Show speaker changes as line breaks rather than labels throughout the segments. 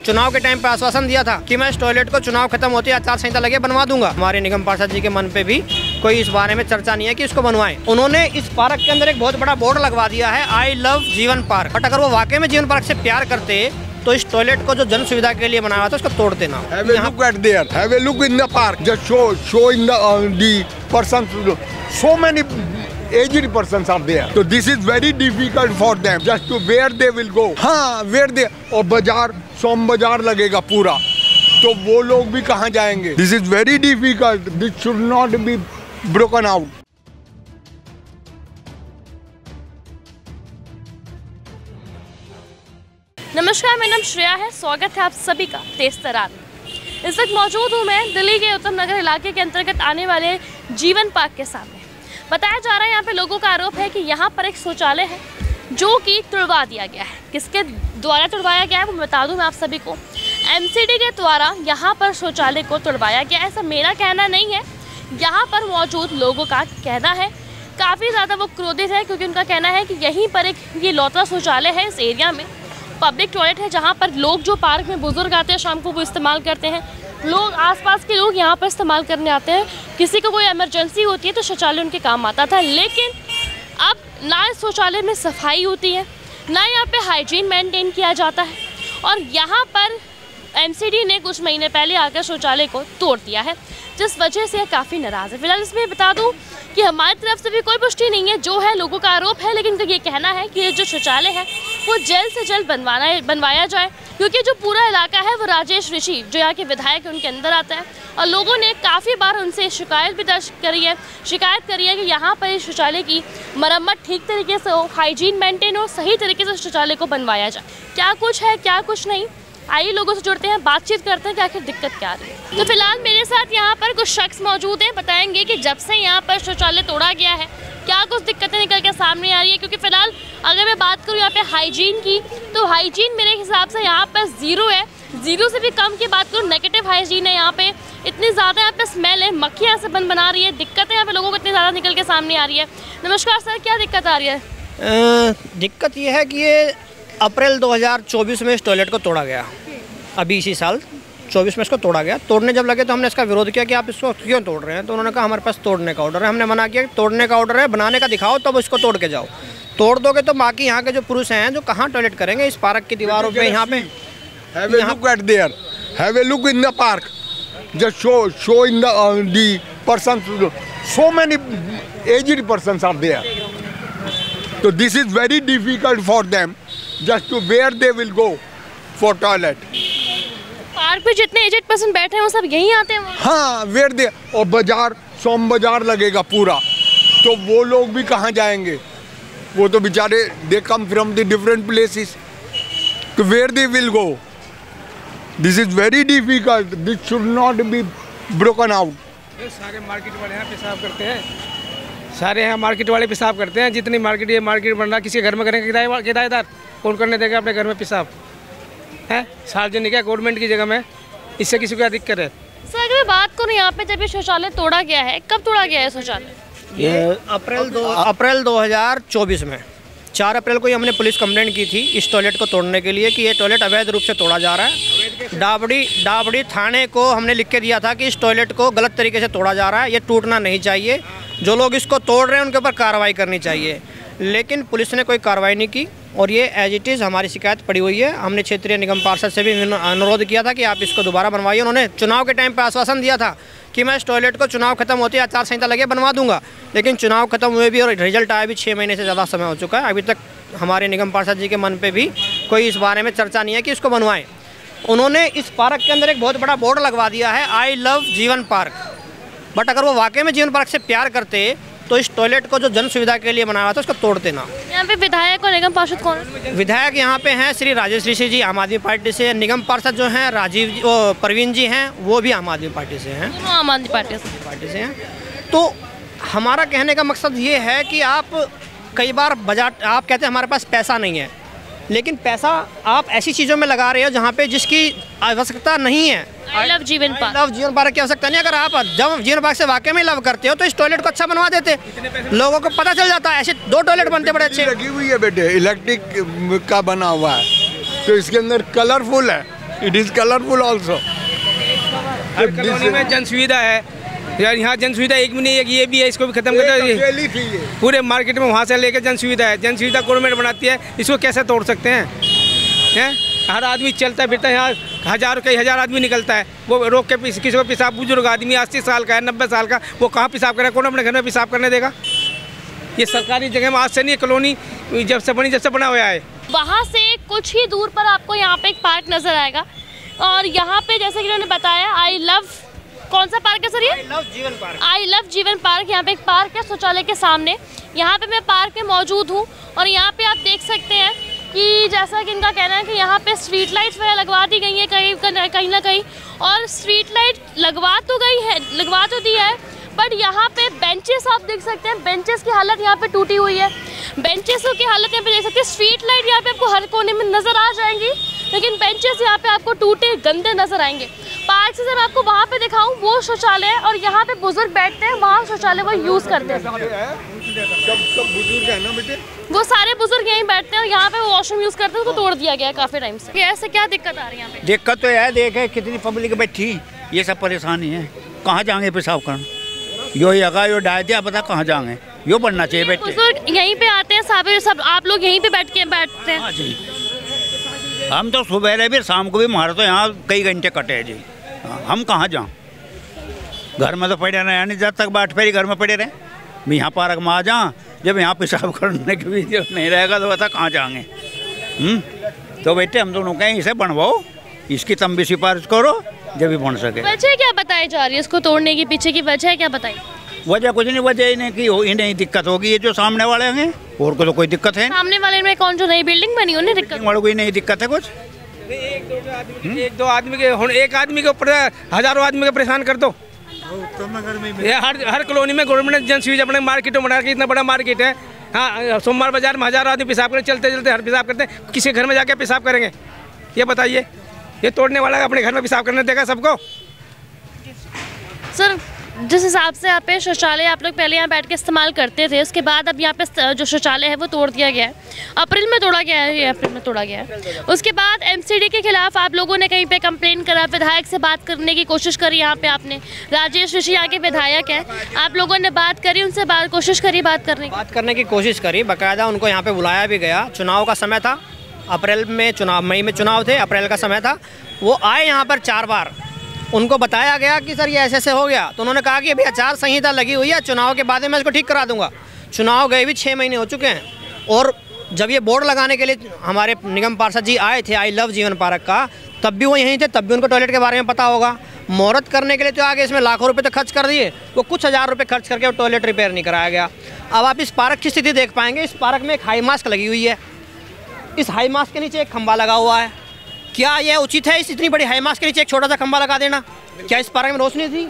चुनाव के टाइम पे आश्वासन दिया था कि मैं इस टॉयलेट को चुनाव खत्म होते आचार संहिता लगे बनवा दूंगा। हमारे निगम पार्षद जी के मन पे भी कोई इस बारे में चर्चा नहीं है कि इसको बनवाएं। उन्होंने इस पार्क के अंदर एक बहुत बड़ा बोर्ड लगवा दिया है, आई लव जीवन पार्क। बट अगर वो वाकई में जीवन पार्क से प्यार करते तो इस टॉयलेट को जो जन सुविधा के लिए बनाया था उसको तोड़ देना।
Have a look at there. Have a look in the park. Just show in the persons. So many aged persons are there. So this is very difficult for them. Just to where they will go. हाँ, where they और बाजार सोम बाजार लगेगा पूरा, तो वो लोग भी कहाँ जाएंगे? This is very difficult. This should not be broken out.
नमस्कार, मेरा नाम श्रेया है। स्वागत है आप सभी का तेज तरार में। इस वक्त मौजूद हूँ मैं दिल्ली के उत्तम नगर इलाके के अंतर्गत आने वाले जीवन पार्क के सामने। बताया जा रहा है यहाँ पे लोगों का आरोप है कि यहाँ पर एक शौचालय है जो कि तुड़वा दिया गया है। किसके द्वारा तुड़वाया गया है वो बता दूँ मैं आप सभी को। एमसीडी के द्वारा यहाँ पर शौचालय को तुड़वाया गया। ऐसा मेरा कहना नहीं है, यहाँ पर मौजूद लोगों का कहना है। काफ़ी ज़्यादा वो क्रोधित है क्योंकि उनका कहना है कि यहीं पर एक ये लौता शौचालय है इस एरिया में, पब्लिक टॉयलेट है जहाँ पर लोग जो पार्क में बुजुर्ग आते हैं शाम को वो इस्तेमाल करते हैं। लोग आसपास के लोग यहाँ पर इस्तेमाल करने आते हैं। किसी को कोई इमरजेंसी होती है तो शौचालय उनके काम आता था, लेकिन अब ना इस शौचालय में सफाई होती है, ना यहाँ पे हाइजीन मेंटेन किया जाता है। और यहाँ पर एमसीडी ने कुछ महीने पहले आकर शौचालय को तोड़ दिया है, जिस वजह से काफ़ी नाराज़ है। फिलहाल इसमें बता दूं कि हमारी तरफ से भी कोई पुष्टि नहीं है, जो है लोगों का आरोप है, लेकिन इनका ये कहना है कि ये जो शौचालय है वो जल्द से जल्द बनवाया जाए, क्योंकि जो पूरा इलाका है वो राजेश ऋषि जो यहाँ के विधायक उनके अंदर आता है। और लोगों ने काफ़ी बार उनसे शिकायत भी दर्ज करी है, कि यहाँ पर इस शौचालय की मरम्मत ठीक तरीके से हो, हाइजीन मेंटेन हो, सही तरीके से शौचालय को बनवाया जाए। क्या कुछ है क्या कुछ नहीं, आइए लोगों से जुड़ते हैं, बातचीत करते हैं कि आखिर दिक्कत क्या आ रही है। तो फिलहाल मेरे साथ यहाँ पर कुछ शख्स मौजूद हैं, बताएंगे कि जब से यहाँ पर शौचालय तोड़ा गया है क्या कुछ दिक्कतें निकल के सामने आ रही है। क्योंकि फिलहाल अगर मैं बात करूँ यहाँ पे हाइजीन की, तो हाइजीन मेरे हिसाब से यहाँ पर ज़ीरो है। ज़ीरो से भी कम की बात करूँ, नेगेटिव हाइजीन है यहाँ पे। इतनी ज़्यादा यहाँ पे स्मेल है, मक्खियाँ से बन बना रही है, दिक्कतें यहाँ पे लोगों को इतनी ज़्यादा निकल के सामने आ रही है। नमस्कार सर, क्या दिक्कत आ रही है?
दिक्कत ये है कि ये अप्रैल 2024 में इस टॉयलेट को तोड़ा गया। अभी इसी साल 24 में इसको तोड़ा गया। तोड़ने जब लगे तो हमने इसका विरोध किया कि आप इसको क्यों तोड़ रहे हैं, तो उन्होंने कहा हमारे पास तोड़ने का ऑर्डर है। हमने मना किया कि तोड़ने का ऑर्डर है, बनाने का दिखाओ तब इसको तोड़ के जाओ। तोड़ दोगे तो बाकी यहाँ के जो पुरुष हैं जो कहाँ टॉयलेट करेंगे इस पार्क की दीवारों पे। यहाँ पे
Have a look at there. Have a look in the park. Just show in the persons. So many aged persons are there. So this is very difficult for them. Just to where they will go for toilet.
Park पे जितने aged person बैठे हैं वो सब यहीं आते हैं।
हाँ, वेयर दे और बाजार सोम बाजार लगेगा पूरा, तो वो लोग भी कहाँ जाएंगे? वो तो बेचारे they come from the different places, तो where they will go? This is very difficult. This should not be broken out.
सारे मार्केट वाले यहाँ पेशाब करते हैं, सारे यहाँ मार्केट वाले पेशाब करते हैं। जितनी मार्केट ये मार्केट बन रहा, किसी के घर में करेंगे किराएदार? कौन करने देगा अपने घर में पेशाब? है सार्वजनिक है, गवर्नमेंट की जगह में, इससे किसी को क्या दिक्कत है?
सर अगर मैं बात करूँ यहाँ पे जब ये शौचालय तोड़ा गया है, कब तोड़ा गया है शौचालय?
ये अप्रैल 2024 में 4 अप्रैल को ही हमने पुलिस कंप्लेंट की थी इस टॉयलेट को तोड़ने के लिए कि ये टॉयलेट अवैध रूप से तोड़ा जा रहा है। डाबड़ी थाने को हमने लिख के दिया था कि इस टॉयलेट को गलत तरीके से तोड़ा जा रहा है, ये टूटना नहीं चाहिए, जो लोग इसको तोड़ रहे हैं उनके ऊपर कार्रवाई करनी चाहिए। लेकिन पुलिस ने कोई कार्रवाई नहीं की और ये एज इट इज़ हमारी शिकायत पड़ी हुई है। हमने क्षेत्रीय निगम पार्षद से भी अनुरोध किया था कि आप इसको दोबारा बनवाइए। उन्होंने चुनाव के टाइम पे आश्वासन दिया था कि मैं इस टॉयलेट को चुनाव खत्म होते आचार संहिता लगे बनवा दूंगा, लेकिन चुनाव खत्म हुए भी और रिजल्ट आया भी 6 महीने से ज़्यादा समय हो चुका है। अभी तक हमारे निगम पार्षद जी के मन पे भी कोई इस बारे में चर्चा नहीं है कि इसको बनवाएं। उन्होंने इस पार्क के अंदर एक बहुत बड़ा बोर्ड लगवा दिया है, आई लव जीवन पार्क। बट अगर वो वाकई में जीवन पार्क से प्यार करते तो इस टॉयलेट को जो जन सुविधा के लिए बनाया था उसको तोड़ देना।
यहाँ पे विधायक और निगम पार्षद कौन है?
विधायक यहाँ पे हैं श्री राजेश ऋषि जी, आम आदमी पार्टी से। निगम पार्षद जो हैं प्रवीण जी हैं, वो भी आम आदमी पार्टी से हैं।
आम आदमी पार्टी से
हैं। तो हमारा कहने का मकसद ये है कि आप कई बार बजट आप कहते हैं हमारे पास पैसा नहीं है, लेकिन पैसा आप ऐसी चीज़ों में लगा रहे हो जहाँ पे जिसकी आवश्यकता नहीं है।
आई लव जीवन
पार्क की आवश्यकता नहीं। अगर आप जब जीवन पार्क से वाकई में लव करते हो तो इस टॉयलेट को अच्छा बनवा देते, लोगों को पता चल जाता है। ऐसे 2 टॉयलेट बनते बड़े अच्छे।
लगी हुई है बेटे, इलेक्ट्रिक का बना हुआ है, तो इसके अंदर कलरफुल है, It is colorful also.
Her colony में जन सुविधा है यार, यहाँ जन सुविधा एक भी नहीं है, ये भी है, इसको भी खत्म कर दो। पूरे मार्केट में वहाँ से लेकर जन सुविधा है, जन सुविधा गवर्नमेंट बनाती है, इसको कैसे तोड़ सकते हैं? हर आदमी चलता फिरता है, यहाँ कई हजार आदमी निकलता है, वो रोक के किसी को पेशाब, बुजुर्ग आदमी 80 साल का है, 90 साल का, वो कहाँ पेशाब करे? कौन अपने घर में पेशाब करने देगा? ये सरकारी जगह में आज से नहीं, कॉलोनी जब से बना हुआ है।
वहाँ से कुछ ही दूर पर आपको यहाँ पे एक पार्क नजर आएगा और यहाँ पे जैसे कि उन्होंने बताया आई लव, कौन सा पार्क है सर ये? आई लव जीवन पार्क। आई लव जीवन पार्क, यहाँ पे एक पार्क है शौचालय के सामने। यहाँ पे मैं पार्क में मौजूद हूँ और यहाँ पे आप देख सकते हैं कि जैसा कि इनका कहना है कि यहाँ पे स्ट्रीट लाइट्स वगैरह लगवा दी गई है कहीं ना कहीं, और स्ट्रीट लाइट लगवा तो दी है, बट यहाँ पे बेंचेस आप देख सकते हैं, बेंचेस की हालत यहाँ पे टूटी हुई है, बेंचेस की हालत यहाँ पे देख सकते हैं। स्ट्रीट लाइट यहाँ पे आपको हर कोने में नजर आ जाएंगी, लेकिन बेंचेस यहाँ पे आपको टूटे गंदे नजर आएंगे। पार्क से मैं आपको वहाँ पे दिखाऊं, वो शौचालय है और यहाँ पे बुजुर्ग बैठते हैं, वहाँ शौचालय वो यूज करते हैं।
सब बुजुर्ग है ना बेटे,
वो सारे बुजुर्ग यहीं बैठते हैं और यहाँ पे वो वॉशरूम यूज करते हैं, उसको तोड़ दिया गया है काफी टाइम से। ऐसे क्या दिक्कत आ रही है यहाँ पे?
दिक्कत तो है, देखे कितनी पब्लिक बैठी, ये सब परेशानी है, कहाँ जाएंगे पेशाब करने? यो जगह यो डाल दिया, पता कहाँ जाएंगे? यो बनना चाहिए बेटे।
बुजुर्ग यहीं पे आते हैं, सब आप लोग यहीं पे बैठते हैं?
हाँ जी, हम तो सुबह भी शाम को भी, हमारे तो यहाँ कई घंटे कटे हैं जी। हम कहाँ जाऊँ? घर में तो पड़े रहे नहीं, जब तक बाट फेरी घर में पड़े रहे, मैं यहाँ पार्क में आ जाऊँ, जब यहाँ पेशाब करने की भी नहीं रहेगा तो बता कहाँ जाएंगे? तो बेटे हम दोनों कहें इसे बनवाओ, इसकी तुम भी सिफारिश करो जब भी बन सके।
वजह क्या बताई जा रही है इसको तोड़ने की? पीछे की वजह क्या बताई?
वजह कुछ नहीं, वजह इन्हें की इन्हें दिक्कत होगी, ये जो सामने वाले हैं, और को तो कोई दिक्कत है?
सामने वाले में कौन जो नई बिल्डिंग बनी उन्हें दिक्कत?
वालों को नहीं दिक्कत है कुछ?
एक दो आदमी के ऊपर हजारों आदमी को परेशान कर दो। ये हर कॉलोनी में गवर्नमेंट जन सुविधा अपने मार्केटों में बना के, इतना बड़ा मार्केट है। हाँ, सोमवार बाजार में हजारों आदमी पेशाब करते, चलते हर पेशाब करते हैं, किसी घर में जाके पेशाब करेंगे? ये बताइए, ये तोड़ने वाला अपने घर में पेशाब करने देगा सबको?
सर जिस हिसाब से यहाँ पे शौचालय आप लोग पहले यहाँ बैठ के इस्तेमाल करते थे, उसके बाद अब यहाँ पे जो शौचालय है वो तोड़ दिया गया है, अप्रैल में तोड़ा गया है। उसके बाद एमसीडी के खिलाफ आप लोगों ने कहीं पे कंप्लेन करा, विधायक से बात करने की कोशिश करी, यहाँ पे आपने राजेश ऋषि यहाँ के विधायक हैं, आप लोगों ने बात करी, उनसे कोशिश करी बात करने की
कोशिश करी, बाकायदा उनको यहाँ पे बुलाया भी गया। चुनाव का समय था, अप्रैल में चुनाव, मई में चुनाव थे, अप्रैल का समय था, वो आए यहाँ पर 4 बार, उनको बताया गया कि सर ये ऐसे हो गया, तो उन्होंने कहा कि अभी आचार संहिता लगी हुई है, चुनाव के बाद में मैं इसको ठीक करा दूंगा। चुनाव गए भी 6 महीने हो चुके हैं, और जब ये बोर्ड लगाने के लिए हमारे निगम पार्षद जी आए थे आई लव जीवन पार्क का, तब भी वो यहीं थे, तब भी उनको टॉयलेट के बारे में पता होगा। मुहूर्त करने के लिए तो आगे इसमें लाखों रुपये तो खर्च कर दिए, वो कुछ हज़ार रुपये खर्च करके वो टॉयलेट रिपेयर नहीं कराया गया। अब आप इस पार्क की स्थिति देख पाएंगे, इस पार्क में एक हाई मास्क लगी हुई है, इस हाई मास्क के नीचे एक खंबा लगा हुआ है। क्या यह उचित है इस इतनी बड़ी हाई मास्क के नीचे एक छोटा सा खंबा लगा देना? क्या इस पार्क में रोशनी थी?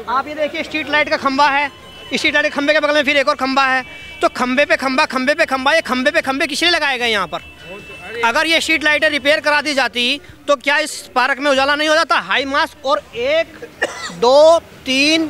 आप ये देखिए, स्ट्रीट लाइट का खंबा है, स्ट्रीट लाइट के खंबे के बगल में फिर एक और खंबा है, तो खंबे पे खंबा, खंबे पे खंबा, ये खंबे पे खंबे किस लिए लगाए गए यहाँ पर? अगर ये स्ट्रीट लाइटें रिपेयर करा दी जाती तो क्या इस पार्क में उजाला नहीं हो जाता? हाई मास्क और 1 2 3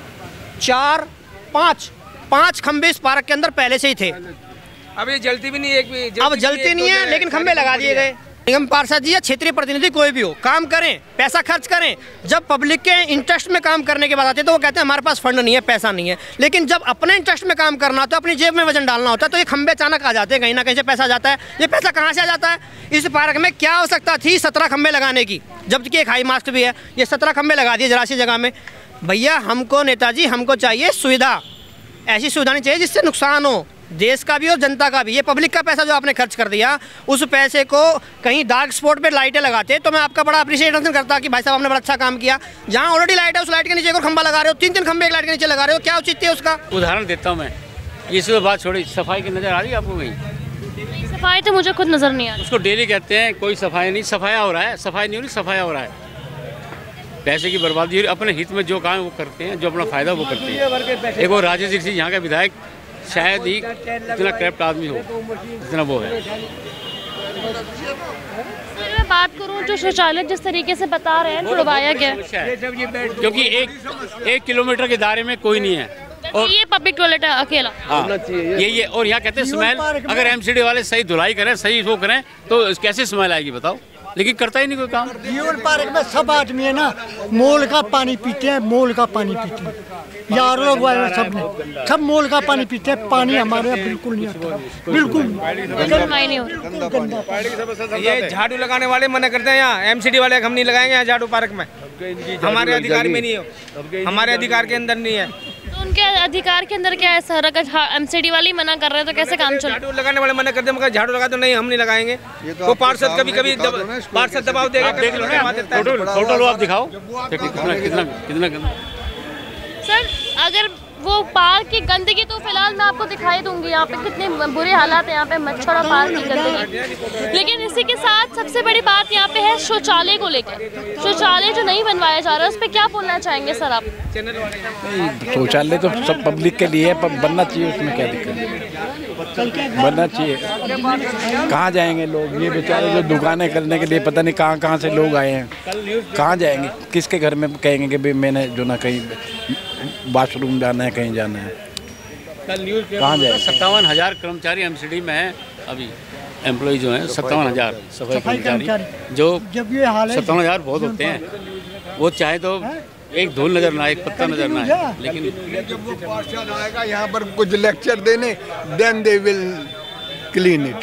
4 5 खंबे इस पार्क के अंदर पहले से ही थे।
अब ये जलती भी नहीं,
अब जलती नहीं है, लेकिन खंबे लगा दिए गए। निगम पार्षद जी या क्षेत्रीय प्रतिनिधि कोई भी हो, काम करें, पैसा खर्च करें। जब पब्लिक के इंटरेस्ट में काम करने के बाद आते हैं तो वो कहते हैं हमारे पास फंड नहीं है, पैसा नहीं है। लेकिन जब अपने इंटरेस्ट में काम करना होता है, अपनी जेब में वजन डालना होता है, तो ये खंबे अचानक आ जाते हैं, कहीं ना कहीं से पैसा जाता है। ये पैसा कहाँ से आ जाता है? इस पार्क में क्या आवश्यकता थी 17 खंबे लगाने की, जबकि एक हाई मास्क भी है? ये 17 खंबे लगा दिए जरा सी जगह में। भैया हमको, नेताजी हमको चाहिए सुविधा, ऐसी सुविधा नहीं चाहिए जिससे नुकसान हो देश का भी और जनता का भी। ये पब्लिक का पैसा जो आपने खर्च कर दिया, उस पैसे को कहीं डार्क स्पॉट पे लाइटें लगाते तो मैं आपका बड़ा अप्रिशिएशन करता कि भाई साहब आपने बड़ा अच्छा काम किया। जहाँ ऑलरेडी लाइट है उस लाइट के नीचे एक और खंबा लगा रहे हो, 3 खंबे एक लाइट के नीचे लगा रहे हो, क्या उचित है उसका?
उदाहरण देता हूँ मैं, इस बात छोड़ी, सफाई की नज़र आ रही है आपको कहीं?
सफाई तो मुझे खुद नजर नहीं आ रही।
उसको डेली कहते हैं, कोई सफाई नहीं, सफाया हो रहा है, सफाई नहीं हो रही, सफाया हो रहा है। पैसे की बर्बादी, अपने हित में जो काम वो करते हैं, जो अपना फायदा वो करते हैं। एक वो राजेश ऋषि यहाँ का विधायक शायद ही इतना करप्ट आदमी हो जितना वो है।
मैं बात करूं जो शौचालय जिस तरीके से बता रहे हैं तुड़वाया गया,
क्योंकि एक किलोमीटर के दायरे में कोई नहीं है,
और ये पब्लिक टॉयलेट है अकेला।
हाँ, ये और यहाँ कहते हैं स्मेल, अगर एमसीडी वाले सही धुलाई करें, सही वो करें तो कैसे स्मेल आएगी बताओ? लेकिन करता ही नहीं कोई काम।
जीवन पार्क में सब आदमी है ना, मोल का पानी पीते हैं, मोल का पानी पीते हैं। यार लोग आए हैं, सब मोल का पानी पीते हैं। पानी हमारे यहाँ बिल्कुल नहीं आता, बिल्कुल
नहीं होता।
ये झाड़ू लगाने वाले मना करते हैं, यहाँ एमसीडी वाले हम नहीं लगाएंगे यहाँ झाड़ू पार्क में, हमारे अधिकार में नहीं है, हमारे अधिकार के अंदर नहीं है।
तो उनके अधिकार के अंदर क्या है सर? अगर एमसीडी वाले मना कर रहे हैं तो कैसे काम चले?
झाड़ू लगाने वाले मना करते हैं, मगर झाड़ू लगा तो नहीं, हम नहीं लगाएंगे। वो पार्षद कभी कभी पार्षद दबाव देगा।
फोटो लो आप, दिखाओ कितना।
सर अगर वो पार्क की गंदगी तो फिलहाल मैं आपको दिखाई दूंगी, यहाँ पे कितने बुरे हालात है, यहाँ पे मच्छर और पार्क की गंदगी। लेकिन इसी के साथ सबसे बड़ी बात यहाँ पे है शौचालय को लेकर। शौचालय जो नहीं बनवाया जा रहा है उस पर क्या बोलना चाहेंगे सर आप?
शौचालय तो सब पब्लिक के लिए है, पर बनना चाहिए, उसमें क्या दिक्कत है, बनना चाहिए। कहाँ जाएंगे लोग, ये बेचारे जो दुकानें करने के लिए पता नहीं कहाँ से लोग आए हैं, कहाँ जाएंगे, किसके घर में कहेंगे कि भाई मैंने जो ना कहीं बाथरूम जाना है, कहीं जाना है, कहाँ जाए?
57,000 कर्मचारी एमसीडी में है अभी, एम्प्लॉय जो हैं 57,000 सफाई कर्मचारी, जो 57,000 बहुत होते हैं। वो चाहे तो एक धूल नजर ना आए, एक पत्ता नजर ना आए, लेकिन
जब वो पार्षद आएगा यहाँ पर कुछ लेक्चर देने, then they will clean it.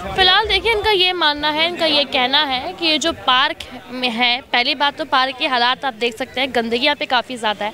फिलहाल देखिए इनका ये मानना है, इनका ये कहना है कि ये जो पार्क में है, पहली बात तो पार्क के हालात आप देख सकते हैं, गंदगी यहाँ पे काफ़ी ज़्यादा है।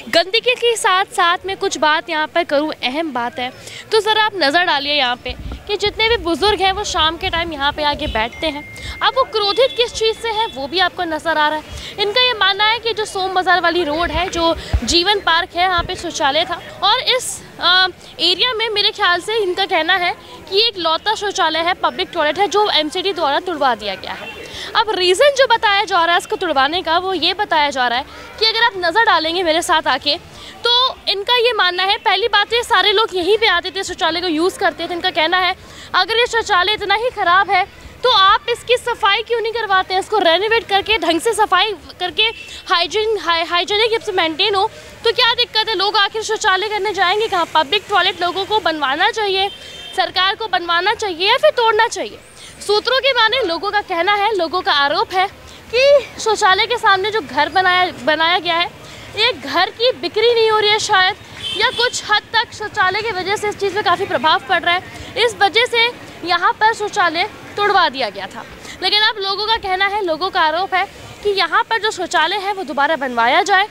गंदगी के साथ साथ में कुछ बात यहाँ पर करूँ, अहम बात है तो ज़रा आप नज़र डालिए यहाँ पे कि जितने भी बुज़ुर्ग हैं वो शाम के टाइम यहाँ पे आके बैठते हैं। अब वो क्रोधित किस चीज़ से है वो भी आपको नज़र आ रहा है। इनका ये मानना है कि जो सोम बाज़ार वाली रोड है, जो जीवन पार्क है, यहाँ पे शौचालय था और इस एरिया में मेरे ख्याल से इनका कहना है कि एक लौता शौचालय है, पब्लिक टॉयलेट है, जो एमसीडी द्वारा तुड़वा दिया गया है। अब रीज़न जो बताया जा रहा है इसको तुड़वाने का, वो ये बताया जा रहा है कि अगर आप नज़र डालेंगे मेरे साथ आके, तो इनका ये मानना है, पहली बात ये सारे लोग यहीं पे आते थे, शौचालय को यूज़ करते थे। इनका कहना है अगर ये शौचालय इतना ही ख़राब है तो आप इसकी सफाई क्यों नहीं करवाते हैं, इसको रेनोवेट करके ढंग से सफाई करके हाइजीनिक से मेंटेन हो तो क्या दिक्कत है? लोग आखिर शौचालय करने जाएंगे कहाँ? पब्लिक टॉयलेट लोगों को बनवाना चाहिए, सरकार को बनवाना चाहिए या फिर तोड़ना चाहिए? सूत्रों के माने लोगों का कहना है, लोगों का आरोप है कि शौचालय के सामने जो घर बनाया गया है, ये घर की बिक्री नहीं हो रही है शायद, या कुछ हद तक शौचालय की वजह से इस चीज़ पे काफ़ी प्रभाव पड़ रहा है। इस वजह से यहाँ पर शौचालय तोड़वा दिया गया था। लेकिन अब लोगों का कहना है, लोगों का आरोप है कि यहाँ पर जो शौचालय है वो दोबारा बनवाया जाए,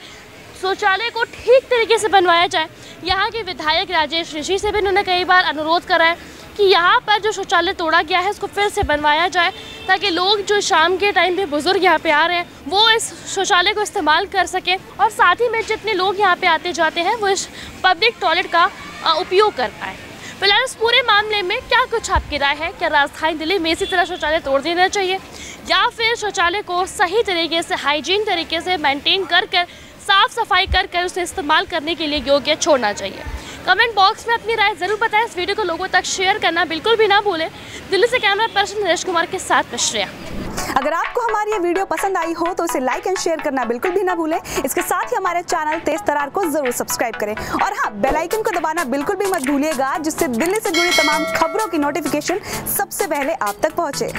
शौचालय को ठीक तरीके से बनवाया जाए। यहाँ के विधायक राजेश ऋषि से भी उन्होंने कई बार अनुरोध करा है कि यहाँ पर जो शौचालय तोड़ा गया है उसको फिर से बनवाया जाए, ताकि लोग जो शाम के टाइम पे बुजुर्ग यहाँ पे आ रहे हैं वो इस शौचालय को इस्तेमाल कर सकें, और साथ ही में जितने लोग यहाँ पे आते जाते हैं वो इस पब्लिक टॉयलेट का उपयोग कर पाए। फिलहाल इस पूरे मामले में क्या कुछ आपकी राय है? क्या राजधानी दिल्ली में इसी तरह शौचालय तोड़ देना चाहिए, या फिर शौचालय को सही तरीके से हाइजीन तरीके से मेंटेन कर साफ़ सफाई कर उसे इस्तेमाल करने के लिए योग्य छोड़ना चाहिए? कमेंट बॉक्स में अपनी राय ज़रूर बताएं। इस वीडियो को लोगों तक शेयर करना बिल्कुल भी ना भूलें। दिल्ली से कैमरा पर्सन नरेश कुमार के साथ मैं श्रेया।
अगर आपको हमारी ये वीडियो पसंद आई हो तो इसे लाइक एंड शेयर करना बिल्कुल भी ना भूलें। इसके साथ ही हमारे चैनल तेज तरार को जरूर सब्सक्राइब करें, और हाँ, बेल आइकन को दबाना बिल्कुल भी मत भूलिएगा, जिससे दिल्ली से जुड़ी तमाम खबरों की नोटिफिकेशन सबसे पहले आप तक पहुंचे।